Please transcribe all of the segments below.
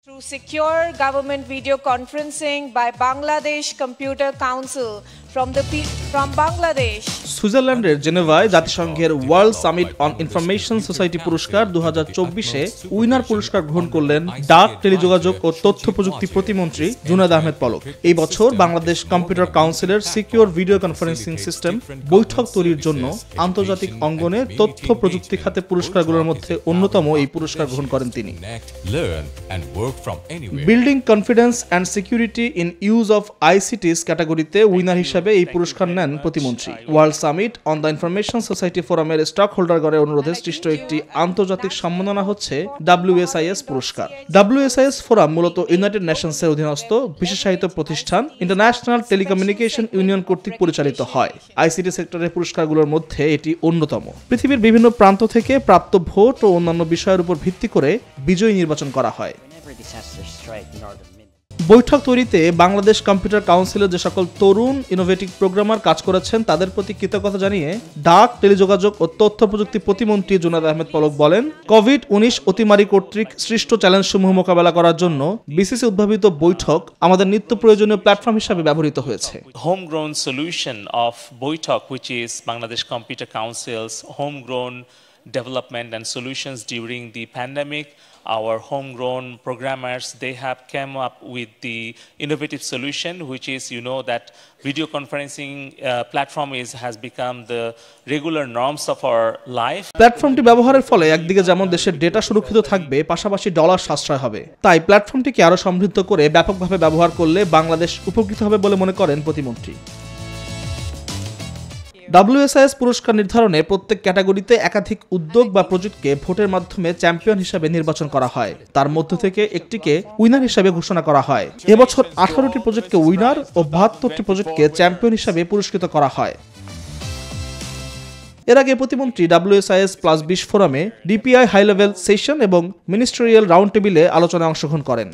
Through secure government video conferencing by Bangladesh Computer Council from Bangladesh. সুইজারল্যান্ডের জেনেভায় জাতিসংঘের world summit on information society পুরস্কার 2024-এ winner পুরস্কার গ্রহণ করলেন ডাক, টেলিযোগাযোগ ও তথ্য প্রযুক্তি প্রতিমন্ত্রী জুনায়েদ আহমেদ পলক। এই বছর বাংলাদেশ কম্পিউটার কাউন্সিলের সিকিউর ভিডিও কনফারেন্সিং সিস্টেম বৈঠক তৈরির জন্য আন্তর্জাতিক অঙ্গনে তথ্য প্রযুক্তি খাতে পুরস্কারগুলোর মধ্যে অন্যতম এই পুরস্কার গ্রহণ করেন তিনি। Building confidence and security in use of ICTs ক্যাটাগরিতে উইনার হিসাবে এই পুরস্কার নেন প্রতিমন্ত্রী। World summit on the information society ফোরামের স্টক হোল্ডারগণের অনুরোধে সৃষ্ট একটি আন্তর্জাতিক সম্মাননা হচ্ছে WSIS পুরস্কার। WSIS ফোরাম মূলত ইউনাইটেড নেশনসের অধীনস্থ বিশেষায়িত প্রতিষ্ঠান ইন্টারন্যাশনাল টেলিকমিউনিকেশন ইউনিয়ন কর্তৃক পরিচালিত হয়। আইসিটি সেক্টরের পুরস্কারগুলোর মধ্যে এটি অন্যতম। পৃথিবীর বিভিন্ন প্রান্ত থেকে প্রাপ্ত ভোট ও অন্যান্য বিষয়ের উপর ভিত্তি করে বিজয়ী নির্বাচন করা হয়। বৈঠক তৈরিতে বাংলাদেশ কম্পিউটার কাউন্সিলের যে সকল তরুণ ইনোভেটিভ প্রোগ্রামার কাজ করেছেন তাদের প্রতি কৃতজ্ঞতা জানিয়ে ডাক, টেলিযোগাযোগ ও তথ্য প্রযুক্তি প্রতিমন্ত্রী জুনায়েদ আহমেদ পলক বলেন, কোভিড-19 অতিমারী কর্তৃক সৃষ্ট চ্যালেঞ্জসমূহ মোকাবেলা করার জন্য বিসিসি উদ্ভাবিত বৈঠক আমাদের নিত্য প্রয়োজনীয় প্ল্যাটফর্ম হিসেবে ব্যবহৃত হয়েছে। Homegrown solution of বৈঠক, which is Bangladesh Computer Council's homegrown development and solutions during the pandemic. Our homegrown programmers, they have come up with the innovative solution, which is, that video conferencing platform has become the regular norms of our life. প্ল্যাটফর্মটি ব্যবহারের ফলে একদিকে যেমন দেশের data সুরক্ষিত থাকবে, পাশাপাশি dollar সাশ্রয় হবে। তাই প্ল্যাটফর্মটিকে আরো সমৃদ্ধ করে ব্যাপকভাবে ব্যবহার করলে বাংলাদেশ উপকৃত হবে বলে মনে করেন প্রতিমন্ত্রী। WSIS পুরস্কার নির্ধারণে প্রত্যেক ক্যাটাগরিতে একাধিক উদ্যোগ বা প্রজেক্টকে ভোটের মাধ্যমে চ্যাম্পিয়ন হিসেবে নির্বাচন করা হয়। তার মধ্য থেকে একটিকে উইনার হিসেবে ঘোষণা করা হয়। এবছর 18টি প্রজেক্টকে উইনার ও 72টি প্রজেক্টকে চ্যাম্পিয়ন হিসেবে পুরস্কৃত করা হয়। এর আগে প্রতিমন্ত্রী WSIS+20 ফোরামে DPI হাই লেভেল সেশন এবং মিনিস্ট্রিয়াল রাউন্ড টেবিলে আলোচনায় অংশগ্রহণ করেন।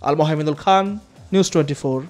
আল মোহাম্মদুল খান, নিউজ 24।